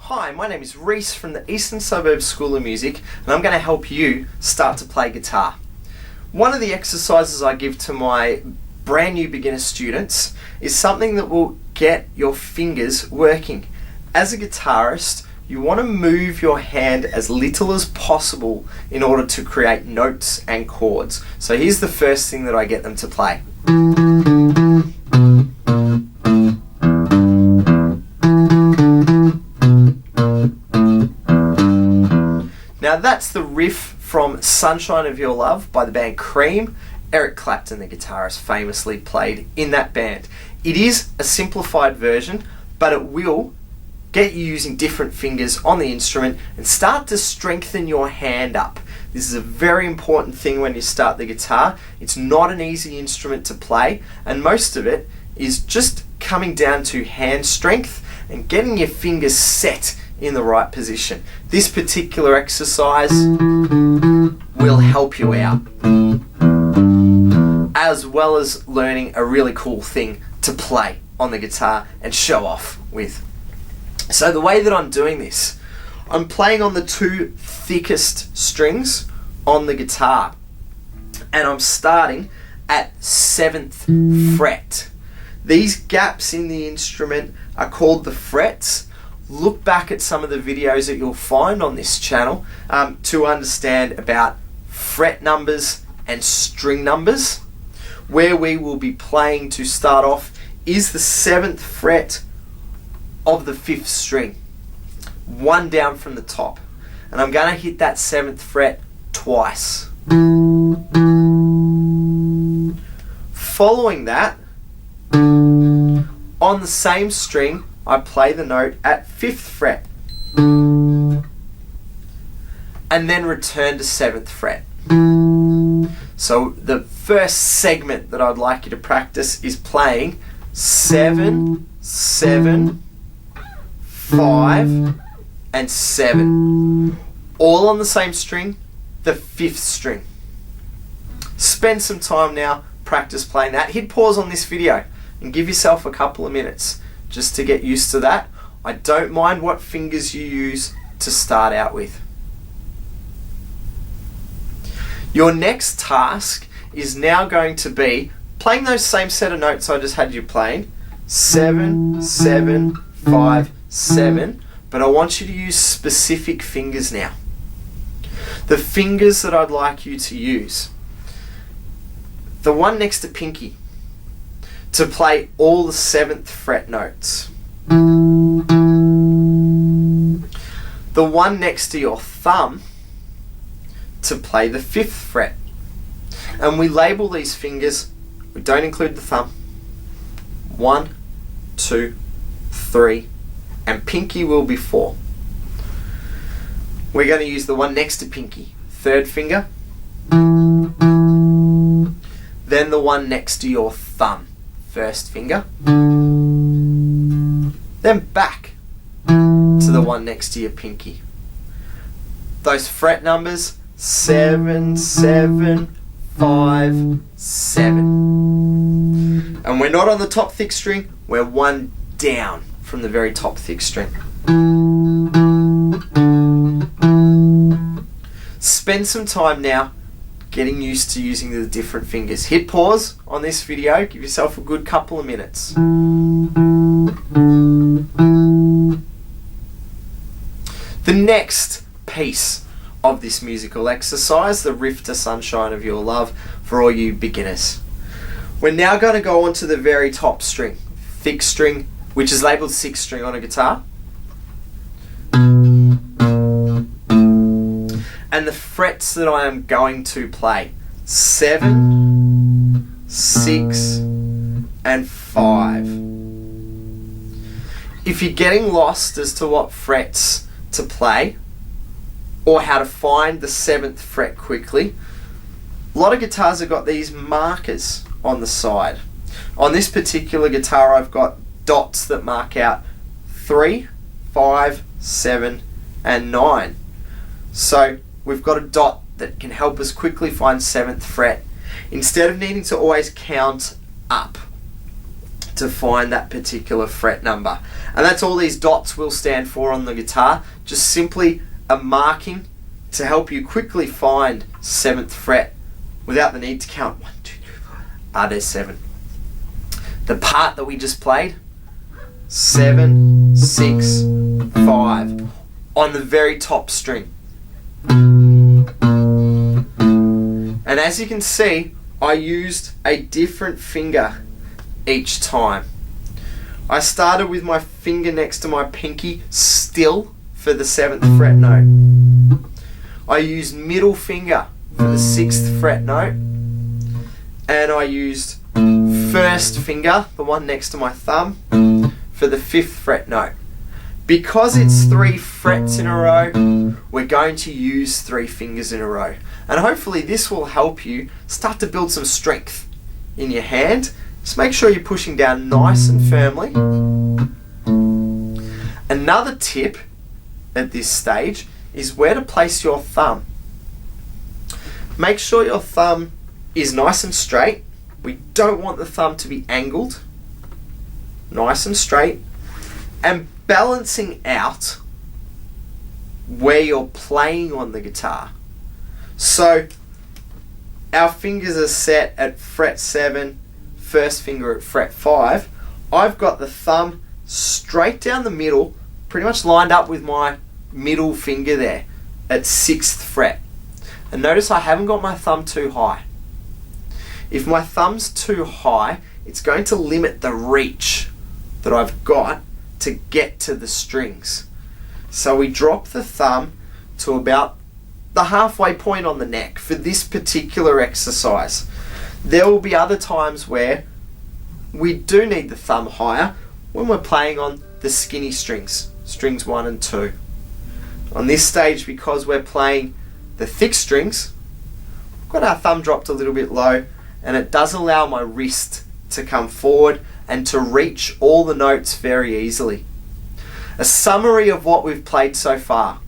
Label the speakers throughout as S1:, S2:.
S1: Hi, my name is Reese from the Eastern Suburbs School of Music, and I'm going to help you start to play guitar. One of the exercises I give to my brand new beginner students is something that will get your fingers working. As a guitarist, you want to move your hand as little as possible in order to create notes and chords. So here's the first thing that I get them to play. Now that's the riff from Sunshine of Your Love by the band Cream. Eric Clapton, the guitarist, famously played in that band. It is a simplified version, but it will get you using different fingers on the instrument and start to strengthen your hand up. This is a very important thing when you start the guitar. It's not an easy instrument to play, and most of it is just coming down to hand strength and getting your fingers set in the right position. This particular exercise will help you out, as well as learning a really cool thing to play on the guitar and show off with. So the way that I'm doing this, I'm playing on the two thickest strings on the guitar, and I'm starting at 7th fret. These gaps in the instrument are called the frets. Look back at some of the videos that you'll find on this channel to understand about fret numbers and string numbers. Where we will be playing to start off is the 7th fret of the 5th string, one down from the top, and I'm going to hit that 7th fret twice. Following that, on the same string, I play the note at 5th fret and then return to 7th fret. So the first segment that I'd like you to practice is playing 7, 7, 5 and 7, all on the same string, the 5th string. Spend some time now, practice playing that. Hit pause on this video and give yourself a couple of minutes just to get used to that. I don't mind what fingers you use to start out with. Your next task is now going to be playing those same set of notes I just had you playing, 7, 7, 5, 7, but I want you to use specific fingers now. The fingers that I'd like you to use, the one next to pinky, to play all the 7th fret notes. The one next to your thumb to play the 5th fret. And we label these fingers, we don't include the thumb, 1, 2, 3, and pinky will be 4. We're going to use the one next to pinky, 3rd finger, then the one next to your thumb, 1st finger, then back to the one next to your pinky. Those fret numbers, 7, 7, 5, 7. And we're not on the top thick string, we're one down from the very top thick string. Spend some time now getting used to using the different fingers. Hit pause on this video, give yourself a good couple of minutes. The next piece of this musical exercise, the riff to Sunshine of Your Love, for all you beginners. We're now going to go on to the very top string, thick string, which is labelled 6th string on a guitar. And the frets that I am going to play, 7, 6, and 5. If you're getting lost as to what frets to play, or how to find the 7th fret quickly, a lot of guitars have got these markers on the side. On this particular guitar, I've got dots that mark out 3, 5, 7, and 9. So we've got a dot that can help us quickly find 7th fret instead of needing to always count up. to find that particular fret number. And that's all these dots will stand for on the guitar, just simply a marking to help you quickly find 7th fret without the need to count 1, 2, 3, 4. There's 7. The part that we just played, 7, 6, 5 on the very top string. And as you can see, I used a different finger each time. I started with my finger next to my pinky still for the 7th fret note. I used middle finger for the 6th fret note, and I used first finger, the one next to my thumb, for the 5th fret note. Because it's 3 frets in a row, we're going to use 3 fingers in a row. And hopefully this will help you start to build some strength in your hand. Just make sure you're pushing down nice and firmly. Another tip at this stage is where to place your thumb. Make sure your thumb is nice and straight. We don't want the thumb to be angled. Nice and straight. And balancing out where you're playing on the guitar. So our fingers are set at fret 7, first finger at fret 5. I've got the thumb straight down the middle, pretty much lined up with my middle finger there at 6th fret. And notice I haven't got my thumb too high. If my thumb's too high, it's going to limit the reach that I've got to get to the strings. So we drop the thumb to about the halfway point on the neck for this particular exercise. There will be other times where we do need the thumb higher when we're playing on the skinny strings, strings 1 and 2. On this stage, because we're playing the thick strings, we've got our thumb dropped a little bit low, and it does allow my wrist to come forward and to reach all the notes very easily. A summary of what we've played so far.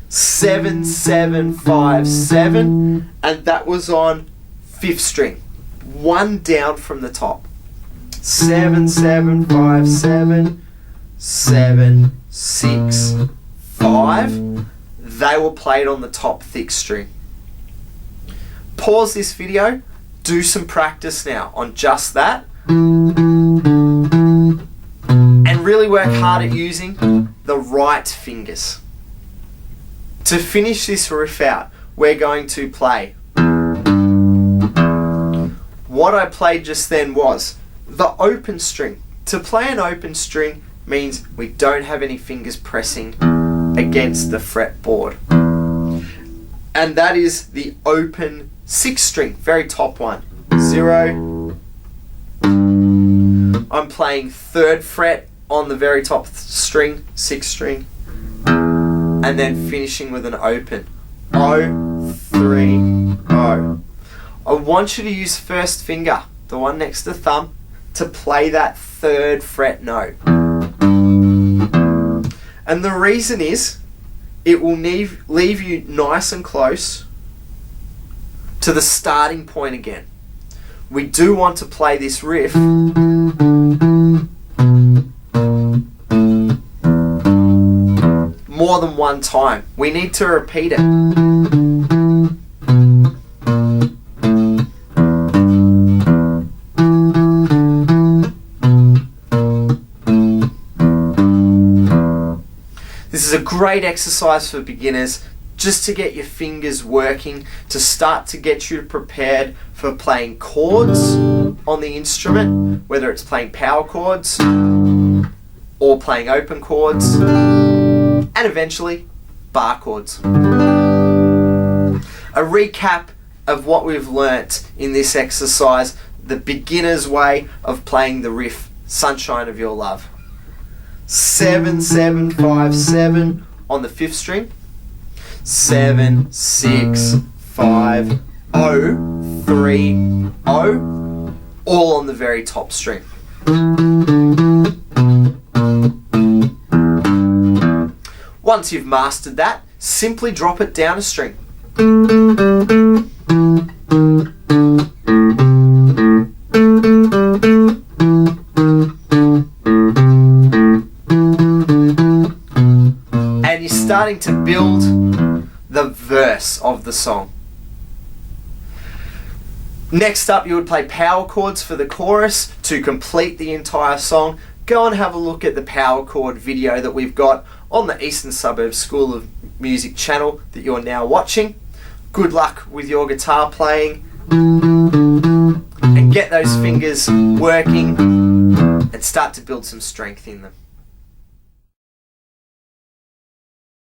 S1: 7, 7, 5, 7, and that was on 5th string. 1 down from the top. 7, 7, 5, 7, 7, 6, 5. They were played on the top thick string. Pause this video, do some practice now on just that, and really work hard at using the right fingers. To finish this riff out, we're going to play. What I played just then was the open string. To play an open string means we don't have any fingers pressing against the fretboard. And that is the open 6th string, very top one. 0. I'm playing 3rd fret on the very top string, 6th string, and then finishing with an open. O, 3, O. I want you to use first finger, the one next to the thumb, to play that 3rd fret note. And the reason is, it will leave you nice and close to the starting point again. We do want to play this riff more than one time. We need to repeat it. This is a great exercise for beginners, just to get your fingers working, to start to get you prepared for playing chords on the instrument, whether it's playing power chords or playing open chords, and eventually bar chords. A recap of what we've learnt in this exercise, the beginner's way of playing the riff, Sunshine of Your Love. 7, 7, 5, 7 on the 5th string. 7, 6, 5, O, 3, O, all on the very top string. Once you've mastered that, simply drop it down a string. starting to build the verse of the song. Next up, you would play power chords for the chorus to complete the entire song. Go and have a look at the power chord video that we've got on the Eastern Suburbs School of Music channel that you're now watching. Good luck with your guitar playing, and get those fingers working and start to build some strength in them.